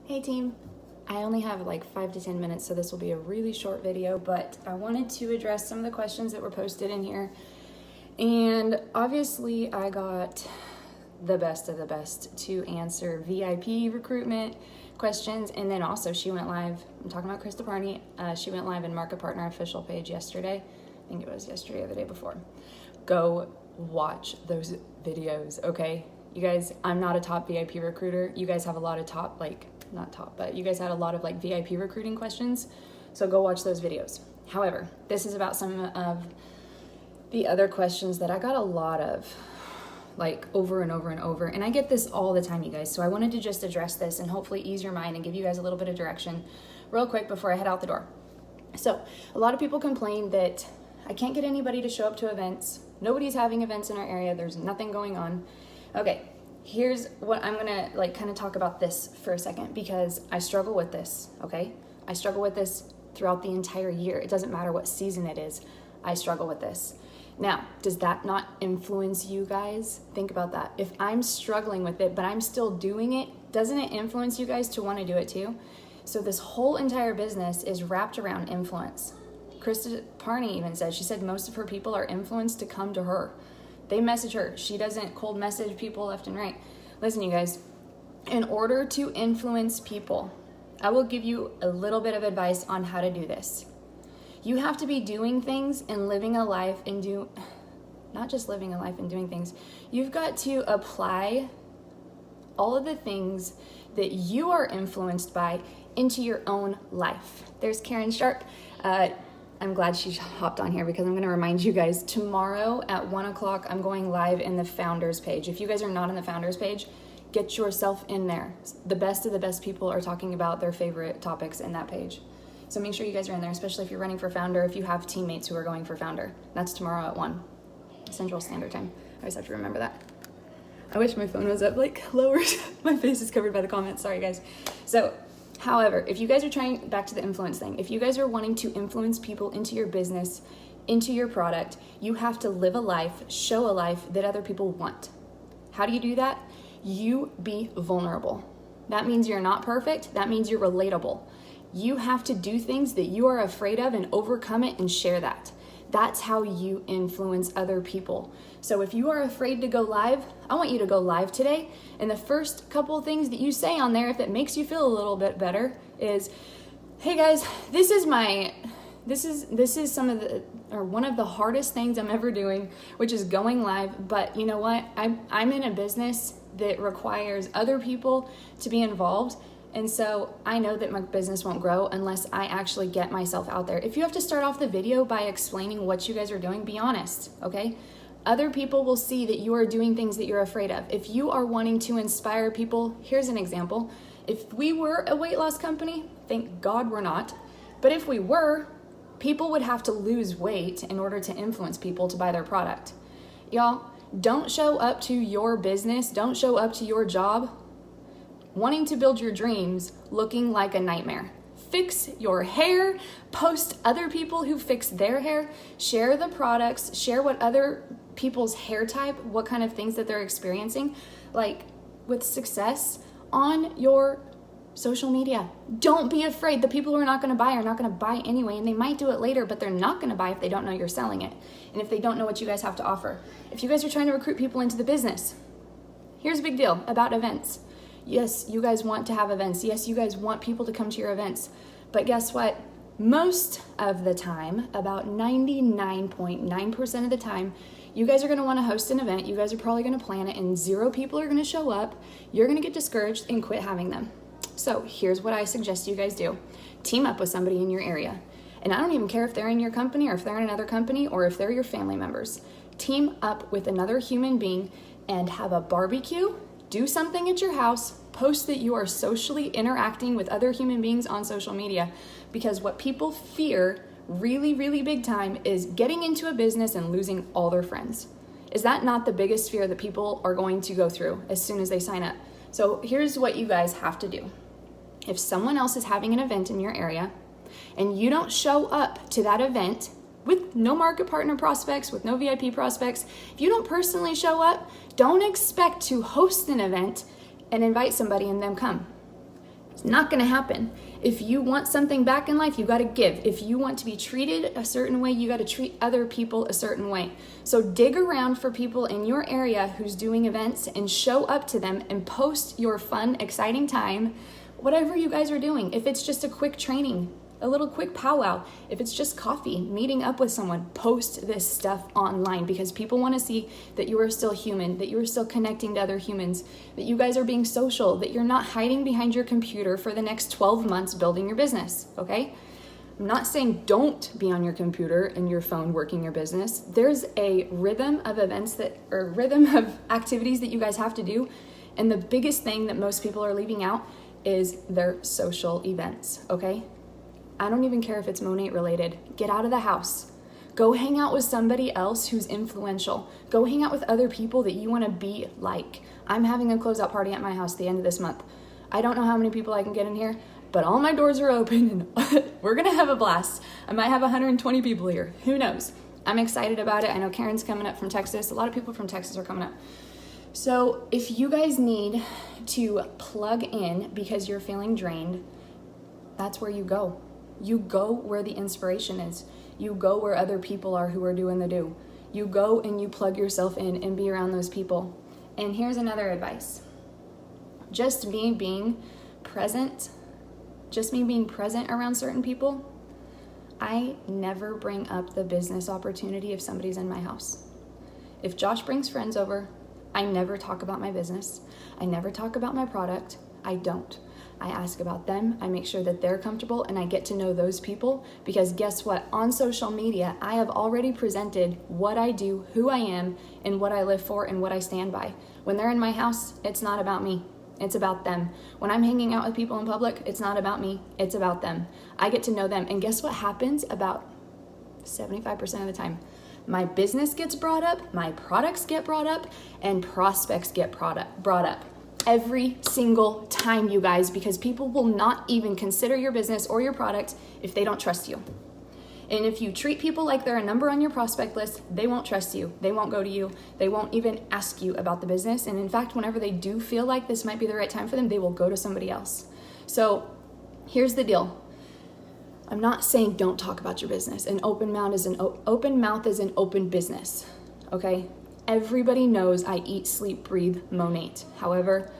Hey team, I only have like 5 to 10 minutes, so this will be a really short video, but I wanted to address some of the questions that were posted in here. And obviously I got the best of the best to answer VIP recruitment questions. And then also she went live, I'm talking about Krista Parney, she went live in Market Partner official page yesterday. I think it was yesterday or the day before. Go watch those videos, okay? You guys, I'm not a top VIP recruiter. You guys have a lot of top, not top, but you guys had a lot of VIP recruiting questions. So go watch those videos. However, this is about some of the other questions that I got a lot of, over and over and over. And I get this all the time, you guys. So I wanted to just address this and hopefully ease your mind and give you guys a little bit of direction real quick before I head out the door. So a lot of people complain that I can't get anybody to show up to events. Nobody's having events in our area. There's nothing going on. Okay, here's what I'm gonna kind of talk about this for a second, because I struggle with this, okay? I struggle with this throughout the entire year. It doesn't matter what season it is. I struggle with this. Now, does that not influence you guys? Think about that. If I'm struggling with it, but I'm still doing it, doesn't it influence you guys to want to do it too? So this whole entire business is wrapped around influence. Krista Parney even said, she said most of her people are influenced to come to her. They message her. She doesn't cold message people left and right. Listen, you guys, in order to influence people, I will give you a little bit of advice on how to do this. You have to be doing things and living a life and not just living a life and doing things. You've got to apply all of the things that you are influenced by into your own life. There's Karen Sharp. I'm glad she hopped on here because I'm going to remind you guys, tomorrow at 1 o'clock, I'm going live in the Founders page. If you guys are not on the Founders page, get yourself in there. The best of the best people are talking about their favorite topics in that page. So make sure you guys are in there, especially if you're running for Founder, if you have teammates who are going for Founder. That's tomorrow at 1 Central Standard Time. I always have to remember that. I wish my phone was up lower. My face is covered by the comments. Sorry, guys. So, however, if you guys are trying, back to the influence thing, if you guys are wanting to influence people into your business, into your product, you have to live a life, show a life that other people want. How do you do that? You be vulnerable. That means you're not perfect. That means you're relatable. You have to do things that you are afraid of and overcome it and share that. That's how you influence other people. So if you are afraid to go live, I want you to go live today. And the first couple of things that you say on there, if it makes you feel a little bit better, is, hey guys, this is one of the hardest things I'm ever doing, which is going live. But you know what? I'm in a business that requires other people to be involved. And so I know that my business won't grow unless I actually get myself out there. If you have to start off the video by explaining what you guys are doing, be honest, okay? Other people will see that you are doing things that you're afraid of. If you are wanting to inspire people, here's an example. If we were a weight loss company, thank God we're not, but if we were, people would have to lose weight in order to influence people to buy their product. Y'all, don't show up to your business, don't show up to your job wanting to build your dreams looking like a nightmare. Fix your hair, post other people who fix their hair, share the products, share what other people's hair type, what kind of things that they're experiencing, with success on your social media. Don't be afraid. The people who are not going to buy are not going to buy anyway, and they might do it later, but they're not going to buy if they don't know you're selling it, and if they don't know what you guys have to offer. If you guys are trying to recruit people into the business, here's a big deal about events. Yes, you guys want to have events. Yes, you guys want people to come to your events. But guess what? Most of the time, about 99.9% of the time, you guys are going to want to host an event. You guys are probably going to plan it, and 0 people are going to show up. You're going to get discouraged and quit having them. So here's what I suggest you guys do. Team up with somebody in your area. And I don't even care if they're in your company or if they're in another company or if they're your family members. Team up with another human being and have a barbecue. Do something at your house, post that you are socially interacting with other human beings on social media, because what people fear really, really big time is getting into a business and losing all their friends. Is that not the biggest fear that people are going to go through as soon as they sign up? So here's what you guys have to do. If someone else is having an event in your area and you don't show up to that event with no market partner prospects, with no VIP prospects, if you don't personally show up, don't expect to host an event and invite somebody and them come. It's not going to happen. If you want something back in life, you got to give. If you want to be treated a certain way, you got to treat other people a certain way. So dig around for people in your area who's doing events and show up to them and post your fun, exciting time, whatever you guys are doing. If it's just a quick training, a little quick powwow, if it's just coffee, meeting up with someone, post this stuff online because people want to see that you are still human, that you are still connecting to other humans, that you guys are being social, that you're not hiding behind your computer for the next 12 months building your business, okay? I'm not saying don't be on your computer and your phone working your business. There's a rhythm of events or rhythm of activities that you guys have to do. And the biggest thing that most people are leaving out is their social events, okay? I don't even care if it's Monat related. Get out of the house. Go hang out with somebody else who's influential. Go hang out with other people that you want to be like. I'm having a closeout party at my house the end of this month. I don't know how many people I can get in here, but all my doors are open and we're going to have a blast. I might have 120 people here. Who knows? I'm excited about it. I know Karen's coming up from Texas. A lot of people from Texas are coming up. So if you guys need to plug in because you're feeling drained, that's where you go. You go where the inspiration is. You go where other people are who are doing the do. You go and you plug yourself in and be around those people. And here's another advice. Just me being present around certain people, I never bring up the business opportunity if somebody's in my house. If Josh brings friends over, I never talk about my business. I never talk about my product. I don't. I ask about them, I make sure that they're comfortable, and I get to know those people because guess what? On social media, I have already presented what I do, who I am, and what I live for and what I stand by. When they're in my house, it's not about me. It's about them. When I'm hanging out with people in public, it's not about me. It's about them. I get to know them. And guess what happens about 75% of the time? My business gets brought up, my products get brought up, and prospects get brought up. Every single time, you guys, because people will not even consider your business or your product if they don't trust you. And if you treat people like they're a number on your prospect list, they won't trust you. They won't go to you. They won't even ask you about the business. And in fact, whenever they do feel like this might be the right time for them, they will go to somebody else. So here's the deal. I'm not saying don't talk about your business. An open mouth is an open business, okay? Everybody knows I eat, sleep, breathe Monat. However,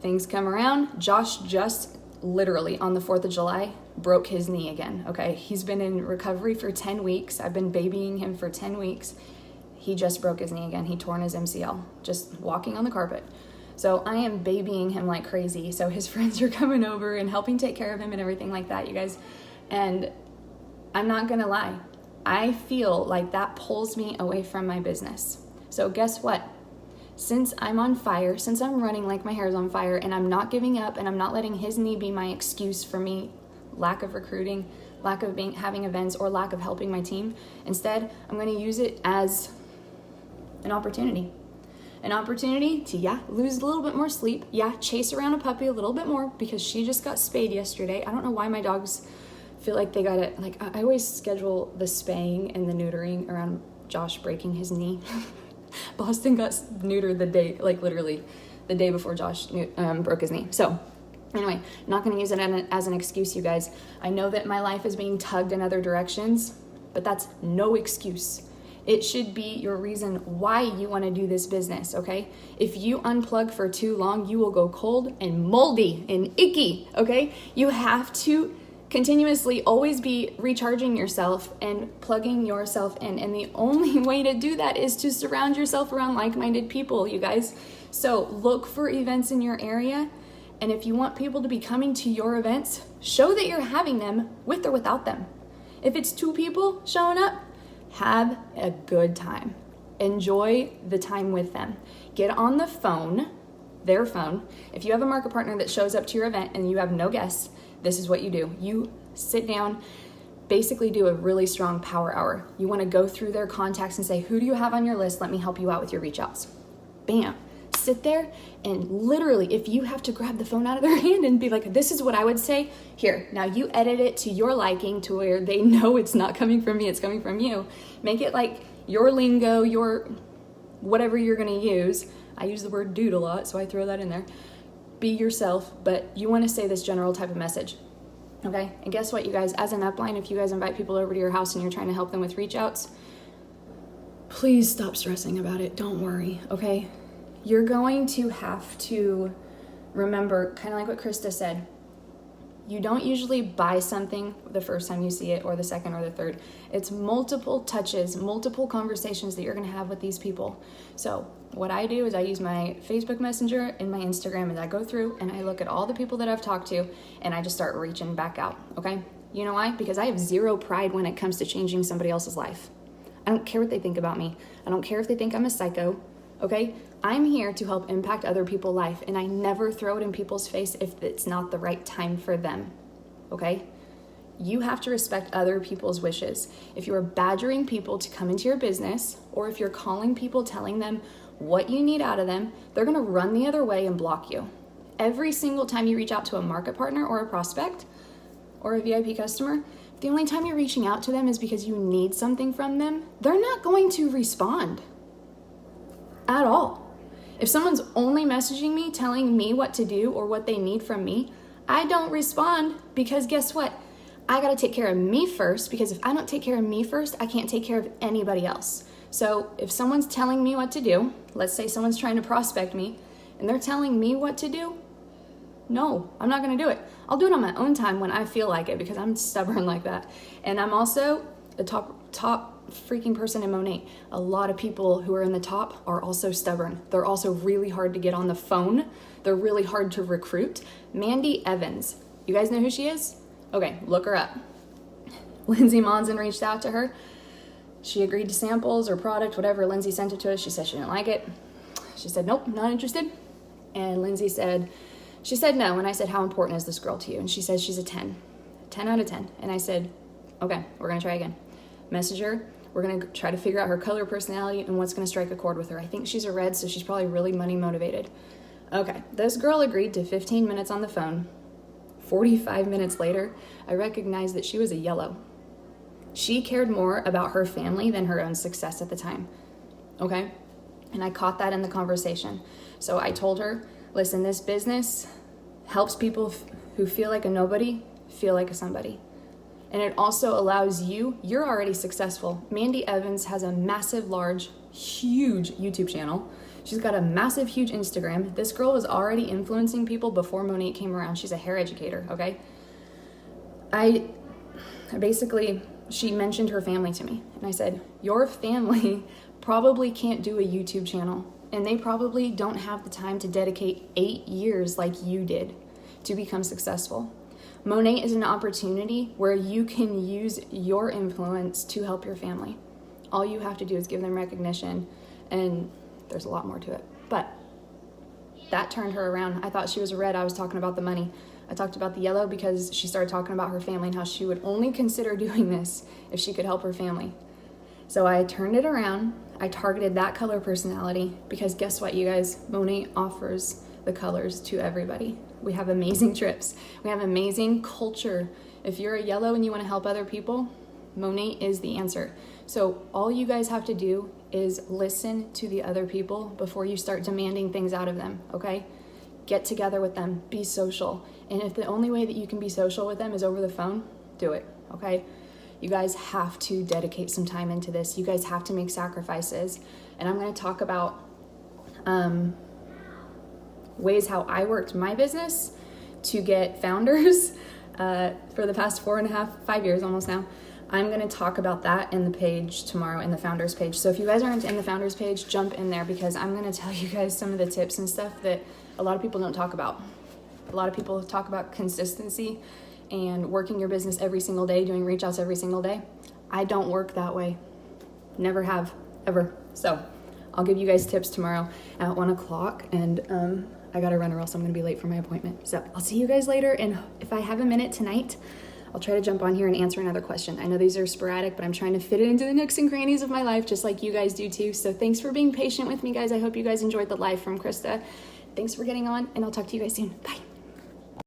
things come around. Josh just literally on the 4th of July broke his knee again, okay? He's been in recovery for 10 weeks. I've been babying him for 10 weeks. He just broke his knee again. He torn his MCL just walking on the carpet. So I am babying him like crazy. So his friends are coming over and helping take care of him and everything like that, you guys. And I'm not gonna lie, I feel like that pulls me away from my business. So guess what? Since I'm on fire, since I'm running like my hair's on fire and I'm not giving up and I'm not letting his knee be my excuse for me, lack of recruiting, lack of having events, or lack of helping my team, instead, I'm gonna use it as an opportunity. An opportunity to, lose a little bit more sleep, chase around a puppy a little bit more because she just got spayed yesterday. I don't know why my dogs feel like they got it. Like, I always schedule the spaying and the neutering around Josh breaking his knee. Boston got neutered literally the day before Josh broke his knee. So anyway, not going to use it as an excuse, you guys. I know that my life is being tugged in other directions, but that's no excuse. It should be your reason why you want to do this business, okay? If you unplug for too long, you will go cold and moldy and icky, okay? You have to continuously always be recharging yourself and plugging yourself in. And the only way to do that is to surround yourself around like-minded people, you guys. So look for events in your area. And if you want people to be coming to your events, show that you're having them with or without them. If it's 2 people showing up, have a good time. Enjoy the time with them. Get on the phone, their phone. If you have a market partner that shows up to your event and you have no guests, this is what you do. You sit down, basically do a really strong power hour. You want to go through their contacts and say, who do you have on your list? Let me help you out with your reach outs. Bam. Sit there and literally, if you have to grab the phone out of their hand and be like, this is what I would say, here, now you edit it to your liking to where they know it's not coming from me, it's coming from you. Make it like your lingo, your whatever you're going to use. I use the word dude a lot, so I throw that in there. be yourself, but you want to say this general type of message. Okay? And guess what, you guys, as an upline, if you guys invite people over to your house and you're trying to help them with reach outs, please stop stressing about it. Don't worry, okay? You're going to have to remember, kind of like what Krista said, you don't usually buy something the first time you see it or the second or the third. It's multiple touches, multiple conversations that you're going to have with these people. So what I do is I use my Facebook Messenger and my Instagram, and I go through and I look at all the people that I've talked to, and I just start reaching back out, okay? You know why? Because I have zero pride when it comes to changing somebody else's life. I don't care what they think about me. I don't care if they think I'm a psycho, okay? I'm here to help impact other people's life, and I never throw it in people's face if it's not the right time for them, okay? You have to respect other people's wishes. If you're badgering people to come into your business, or if you're calling people telling them what you need out of them, they're gonna run the other way and block you. Every single time you reach out to a market partner or a prospect or a VIP customer, the only time you're reaching out to them is because you need something from them, they're not going to respond at all. If someone's only messaging me, telling me what to do or what they need from me, I don't respond, because guess what? I gotta take care of me first, because if I don't take care of me first, I can't take care of anybody else. So if someone's telling me what to do, let's say someone's trying to prospect me and they're telling me what to do, no, I'm not gonna do it. I'll do it on my own time when I feel like it, because I'm stubborn like that. And I'm also the top freaking person in Monat. A lot of people who are in the top are also stubborn. They're also really hard to get on the phone. They're really hard to recruit. Mandy Evans, you guys know who she is? Okay, look her up. Lindsay Monson reached out to her. She agreed to samples or product, whatever. Lindsay sent it to us. She said she didn't like it. She said, nope, not interested. And Lindsay said, she said no. And I said, how important is this girl to you? And she said she's a 10 out of 10. And I said, okay, we're gonna try again. Message her. We're gonna try to figure out her color, personality, and what's gonna strike a chord with her. I think she's a red, so she's probably really money motivated. Okay, this girl agreed to 15 minutes on the phone. 45 minutes later, I recognized that she was a yellow. She cared more about her family than her own success at the time, okay? And I caught that in the conversation. So I told her, listen, this business helps people who feel like a nobody feel like a somebody. And it also allows you're already successful. Mandy Evans has a massive, large, huge YouTube channel. She's got a massive, huge Instagram. This girl was already influencing people before Monat came around. She's a hair educator, okay? She mentioned her family to me. And I said, your family probably can't do a YouTube channel. And they probably don't have the time to dedicate 8 years like you did to become successful. Monat is an opportunity where you can use your influence to help your family. All you have to do is give them recognition, and there's a lot more to it. But that turned her around. I thought she was a red. I was talking about the money. I talked about the yellow because she started talking about her family and how she would only consider doing this if she could help her family. So I turned it around. I targeted that color personality, because guess what, you guys? Monat offers the colors to everybody. We have amazing trips. We have amazing culture. If you're a yellow and you want to help other people, Monat is the answer. So all you guys have to do is listen to the other people before you start demanding things out of them, okay? Get together with them, be social. And if the only way that you can be social with them is over the phone, do it, okay? You guys have to dedicate some time into this. You guys have to make sacrifices. And I'm going to talk about ways how I worked my business to get founders for the past 5 years almost now. I'm going to talk about that in the page tomorrow, in the founders page. So if you guys aren't in the founders page, jump in there, because I'm going to tell you guys some of the tips and stuff that a lot of people don't talk about. A lot of people talk about consistency and working your business every single day, doing reach outs every single day. I don't work that way. Never have, ever. So I'll give you guys tips tomorrow at 1 o'clock, and I gotta run or else I'm gonna be late for my appointment. So I'll see you guys later, and if I have a minute tonight, I'll try to jump on here and answer another question. I know these are sporadic, but I'm trying to fit it into the nooks and crannies of my life, just like you guys do too. So thanks for being patient with me, guys. I hope you guys enjoyed the live from Krista. Thanks for getting on, and I'll talk to you guys soon. Bye.